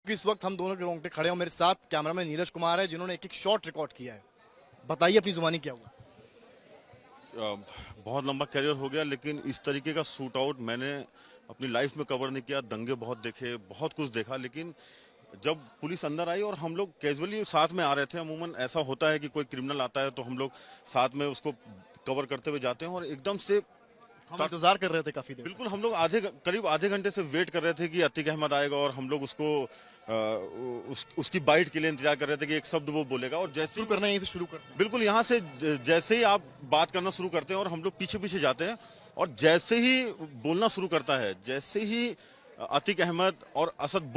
इस वक्त हम दोनों के रोंगटे खड़े हैं। मेरे साथ कैमरामैन नीरज कुमार है जिन्होंने एक एक शॉट रिकॉर्ड किया है। बताइए अपनी जुबानी क्या हुआ। बहुत लंबा करियर हो गया, लेकिन इस तरीके का शूट आउट मैंने अपनी लाइफ में कवर नहीं किया। दंगे बहुत देखे, बहुत कुछ देखा, लेकिन जब पुलिस अंदर आई और हम लोग कैजुअली साथ में आ रहे थे। अमूमन ऐसा होता है कि कोई क्रिमिनल आता है तो हम लोग साथ में उसको कवर करते हुए जाते हैं, और एकदम से हम इंतजार कर रहे थे काफी देर। बिल्कुल हम लोग करीब आधे घंटे से वेट कर रहे थे कि अतीक अहमद आएगा, और हम लोग उसको उसकी बाइट के लिए इंतजार कर रहे थे कि एक शब्द वो बोलेगा। और जैसे शुरू करना, यहीं से शुरू करते हैं। बिल्कुल यहाँ से जैसे ही आप बात करना शुरू करते हैं और हम लोग पीछे पीछे जाते हैं, और जैसे ही बोलना शुरू करता है, जैसे ही अतीक अहमद और असद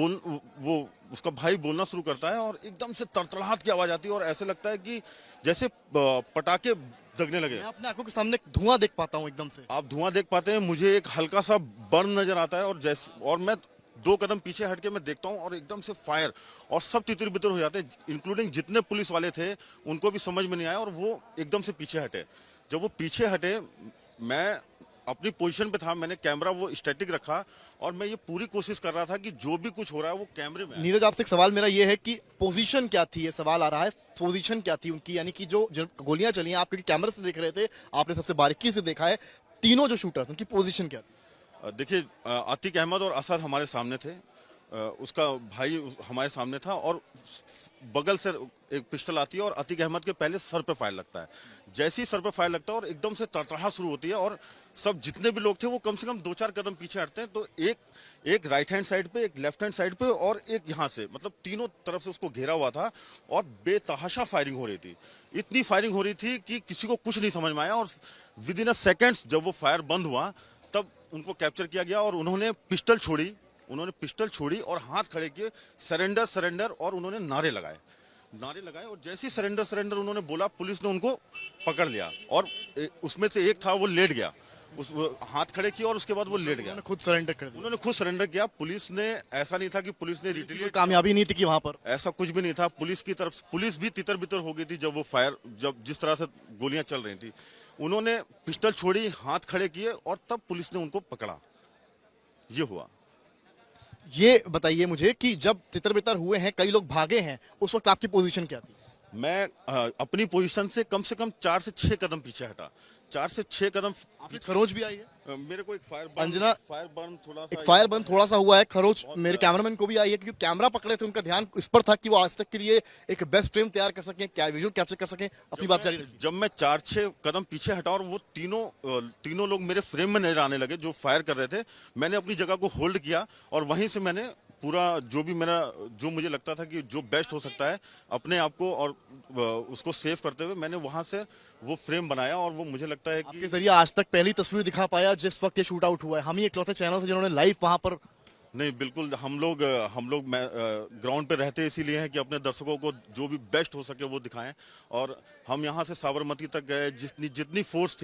वो उसका भाई बोलना शुरू करता है, और एकदम से तड़तड़ाहट की आवाज आती है, और ऐसे लगता है कि जैसे पटाखे दगने लगे। मैं अपने आंखों के सामने धुआं देख पाता हूँ एकदम से। आप धुआं देख पाते हैं, मुझे एक हल्का सा बर्न नजर आता है, और मैं 2 कदम पीछे हटके मैं देखता हूं, और एकदम से फायर, और सब तितर बितर हो जाते हैं, इंक्लूडिंग जितने पुलिस वाले थे। उनको भी समझ में नहीं आया, और वो एकदम से पीछे हटे। जब वो पीछे हटे, मैं अपनी पोजीशन पे था, मैंने कैमरा वो स्टैटिक रखा, और मैं ये पूरी कोशिश कर रहा था कि जो भी कुछ हो रहा है वो कैमरे में। नीरज, आपसे एक सवाल मेरा ये है कि पोजीशन क्या थी, ये सवाल आ रहा है। पोजीशन क्या थी उनकी, यानी कि जो गोलियां चली हैं, आप क्योंकि कैमरे से देख रहे थे, आपने सबसे बारीकी से देखा है, तीनों जो शूटर्स, उनकी पोजीशन क्या थी? देखिए, अतीक अहमद और असद हमारे सामने थे, उसका भाई हमारे सामने था, और बगल से एक पिस्टल आती है, और अतीक अहमद के पहले सर पे फायर लगता है। जैसे ही सर पे फायर लगता है और एकदम से तड़तड़ाहट शुरू होती है, और सब जितने भी लोग थे वो कम से कम 2-4 कदम पीछे हटते हैं, तो एक राइट हैंड साइड पे, एक लेफ्ट हैंड साइड पे, और एक यहाँ से, मतलब तीनों तरफ से उसको घेरा हुआ था, और बेतहाशा फायरिंग हो रही थी। इतनी फायरिंग हो रही थी कि किसी को कुछ नहीं समझ में आया, और विद इन अ सेकेंड्स जब वो फायर बंद हुआ, तब उनको कैप्चर किया गया, और उन्होंने पिस्टल छोड़ी और हाथ खड़े किए, सरेंडर सरेंडर, और उन्होंने नारे लगाए, और जैसे ही सरेंडर सरेंडर उन्होंने बोला, पुलिस ने उनको पकड़ लिया, और उसमें से एक था वो लेट गया, हाथ खड़े किए, और उसके बाद वो लेट गया। उन्होंने खुद सरेंडर किया। पुलिस ने, ऐसा नहीं था कि पुलिस ने रिटेलिएट, कामयाबी नहीं थी कि वहां पर ऐसा कुछ भी नहीं था। पुलिस की तरफ, पुलिस भी तितर बितर हो गई थी जब वो फायर, जब जिस तरह से गोलियां चल रही थी। उन्होंने पिस्टल छोड़ी, हाथ खड़े किए, और तब पुलिस ने उनको पकड़ा। ये हुआ। ये बताइए मुझे कि जब तितर बितर हुए हैं, कई लोग भागे हैं, उस वक्त आपकी पोजीशन क्या थी? मैं अपनी पोजीशन से कम 4 से 6 कदम पीछे हटा। 4 से 6 कदम। आपकी खरोच भी आई है? मेरे को एक फायर बर्न थोड़ा सा हुआ है। खरोच मेरे कैमरामैन को भी आई है, क्योंकि कैमरा पकड़े थे, उनका ध्यान इस पर था कि वो आज तक के लिए एक बेस्ट फ्रेम तैयार कर सकें, क्या विजुअल कैप्चर कर सकें। अपनी बात जारी रखिए। जब मैं 4-6 कदम पीछे हटा, और वो तीनों लोग मेरे फ्रेम में नजर आने लगे जो फायर कर रहे थे, मैंने अपनी जगह को होल्ड किया, और वहीं से मैंने पूरा जो मुझे लगता था कि जो बेस्ट हो सकता है अपने आप को, और उसको सेव करते हुए मैंने वहां से वो फ्रेम बनाया, और वो मुझे लगता है कि आपके जरिए आज तक पहली तस्वीर दिखा पाया जिस वक्त ये शूट आउट हुआ है। हम ही इकलौते चैनल थे जिन्होंने लाइव वहां पर। नहीं, बिल्कुल हम लोग ग्राउंड पे रहते इसीलिए हैं कि अपने दर्शकों को जो भी बेस्ट हो सके वो दिखाएं, और हम यहाँ से साबरमती तक गए, जितनी फोर्स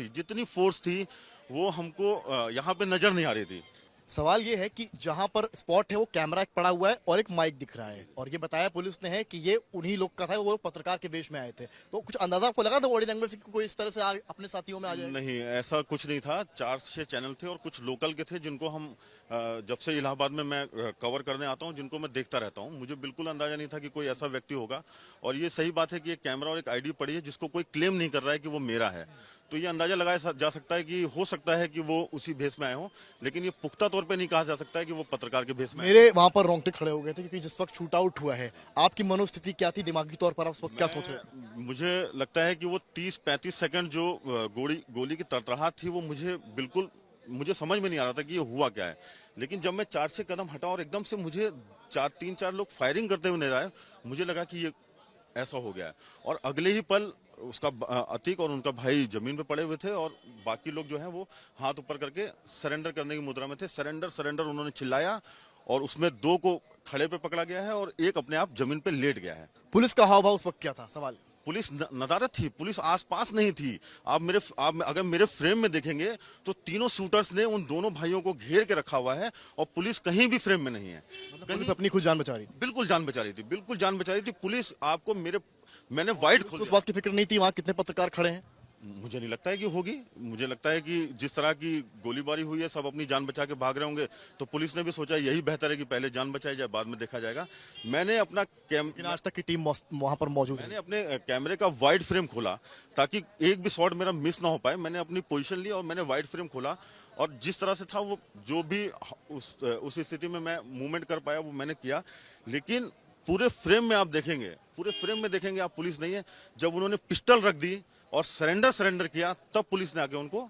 थी वो हमको यहाँ पे नजर नहीं आ रही थी। सवाल ये है कि जहां पर स्पॉट है वो कैमरा एक पड़ा हुआ है और एक माइक दिख रहा है, और ये बताया पुलिस ने है कि ये उन्हीं लोग का था, वो पत्रकार के वेश में आए थे। तो कुछ अंदाजा आपको लगा था बॉडी लैंग्वेज से कि कोई इस तरह से अपने साथियों में आ जाए? नहीं, ऐसा कुछ नहीं था। 4-6 चैनल थे, और कुछ लोकल के थे जिनको हम जब से इलाहाबाद में मैं कवर करने आता हूं, जिनको मैं देखता रहता हूं, मुझे बिल्कुल अंदाजा नहीं था कि कोई ऐसा व्यक्ति होगा। और ये सही बात है कि एक कैमरा और एक आईडी पड़ी है जिसको कोई क्लेम नहीं कर रहा है कि वो मेरा है, तो ये अंदाजा लगाया जा सकता है कि हो सकता है कि वो उसी भेष में आए हों, लेकिन ये पुख्ता तौर पे नहीं कहा जा सकता है कि वो पत्रकार के भेष में। मेरे वहां पर रोंगटे खड़े हो गए थे, क्योंकि जिस वक्त शूट आउट हुआ है, आपकी मनोस्थिति क्या थी, दिमागी तौर पर आप उस वक्त क्या सोच रहे थे? मुझे लगता है कि वो 30-35 सेकंड जो गोली की तड़तड़ाहट थी, वो मुझे समझ में नहीं आ रहा था कि ये हुआ क्या है। लेकिन जब मैं 4-6 कदम हटा, और एकदम से मुझे 3-4 लोग फायरिंग करते हुए नजर आए, मुझे लगा कि ये ऐसा हो गया है। और अगले ही पल उसका अतीक और उनका भाई जमीन पे पड़े हुए थे, और बाकी लोग जो हैं वो हाथ ऊपर करके सरेंडर करने की मुद्रा में थे। सरेंडर सरेंडर उन्होंने चिल्लाया, और उसमें 2 को खड़े पे पकड़ा गया है, और एक अपने आप जमीन पे लेट गया है। पुलिस का हाव भाव उस वक्त क्या था? सवाल। पुलिस नदारत थी, पुलिस आसपास नहीं थी। आप अगर मेरे फ्रेम में देखेंगे तो तीनों शूटर्स ने उन दोनों भाइयों को घेर के रखा हुआ है, और पुलिस कहीं भी फ्रेम में नहीं है। पुलिस अपनी खुद जान बचा रही थी? बिल्कुल जान बचा रही थी, पुलिस। आपको मैंने वाइट उस बात की फिक्र नहीं थी वहां कितने पत्रकार खड़े हैं? मुझे नहीं लगता है कि होगी। मुझे लगता है कि जिस तरह की गोलीबारी हुई है, सब अपनी जान बचा के भाग रहे होंगे, तो पुलिस ने भी सोचा यही बेहतर है कि पहले जान बचाई जाए, बाद में देखा जाएगा। मैंने अपना लेकिन आज तक की टीम वहां पर मौजूद है। मैंने अपने कैमरे का वाइड फ्रेम खोला ताकि एक भी शॉट मेरा मिस ना हो पाए। मैंने अपनी पोजीशन ली और मैंने वाइड फ्रेम खोला, और जिस तरह से था वो, जो भी उस स्थिति में मैं मूवमेंट कर पाया वो मैंने किया। लेकिन पूरे फ्रेम में आप देखेंगे, पूरे फ्रेम में देखेंगे आप, पुलिस नहीं है। जब उन्होंने पिस्टल रख दी और सरेंडर किया, तब पुलिस ने आके उनको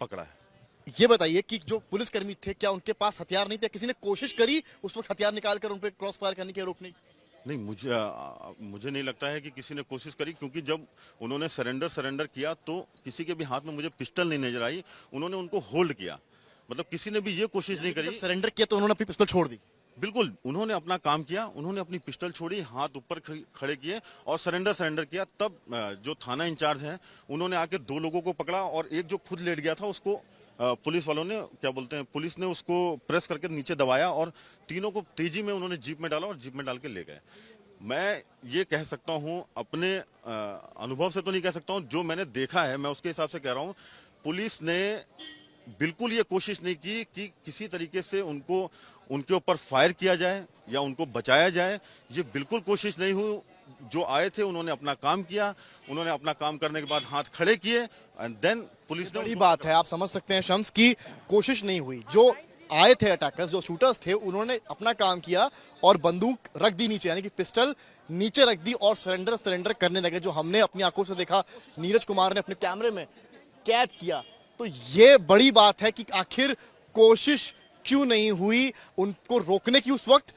पकड़ा है। ये बताइए कि जो पुलिसकर्मी थे, क्या उनके पास हथियार नहीं थे? किसी ने कोशिश करी उस वक्त हथियार निकालकर उन पर क्रॉस फायर करने की, रोकने की? नहीं, मुझे नहीं लगता है कि किसी ने कोशिश करी, क्योंकि जब उन्होंने सरेंडर किया तो किसी के भी हाथ में मुझे पिस्टल नहीं नजर आई। उन्होंने उनको होल्ड किया, मतलब किसी ने भी ये कोशिश नहीं करी। सरेंडर किया तो उन्होंने अपनी पिस्तौल छोड़ दी? बिल्कुल, उन्होंने अपना काम किया, उन्होंने अपनी पिस्टल छोड़ी, हाथ ऊपर खड़े किए और सरेंडर किया। तब जो थाना इंचार्ज हैं उन्होंने आके 2 लोगों को पकड़ा, और एक जो खुद लेट गया था उसको पुलिस वालों ने, क्या बोलते हैं, पुलिस ने उसको प्रेस करके नीचे दबाया, और तीनों को तेजी में उन्होंने जीप में डाला और जीप में डाल के ले गए। मैं ये कह सकता हूं, अपने अनुभव से तो नहीं कह सकता हूं, जो मैंने देखा है मैं उसके हिसाब से कह रहा हूं। पुलिस ने बिल्कुल ये कोशिश नहीं की कि किसी तरीके से उनके ऊपर फायर किया जाए या उनको बचाया जाए। ये बिल्कुल कोशिश नहीं हुई। जो आए थे उन्होंने अपना काम किया, उन्होंने अपना काम करने के बाद हाथ खड़े किए, एंड देन पुलिस ने। बड़ी बात है, आप समझ सकते हैं शम्स की कोशिश नहीं हुई। जो आए थे अटैकर्स, जो शूटर्स थे, उन्होंने अपना काम किया और बंदूक रख दी नीचे, यानी कि पिस्टल नीचे रख दी और सरेंडर करने लगे, जो हमने अपनी आंखों से देखा, नीरज कुमार ने अपने कैमरे में कैद किया। तो ये बड़ी बात है कि आखिर कोशिश क्यों नहीं हुई उनको रोकने की उस वक्त।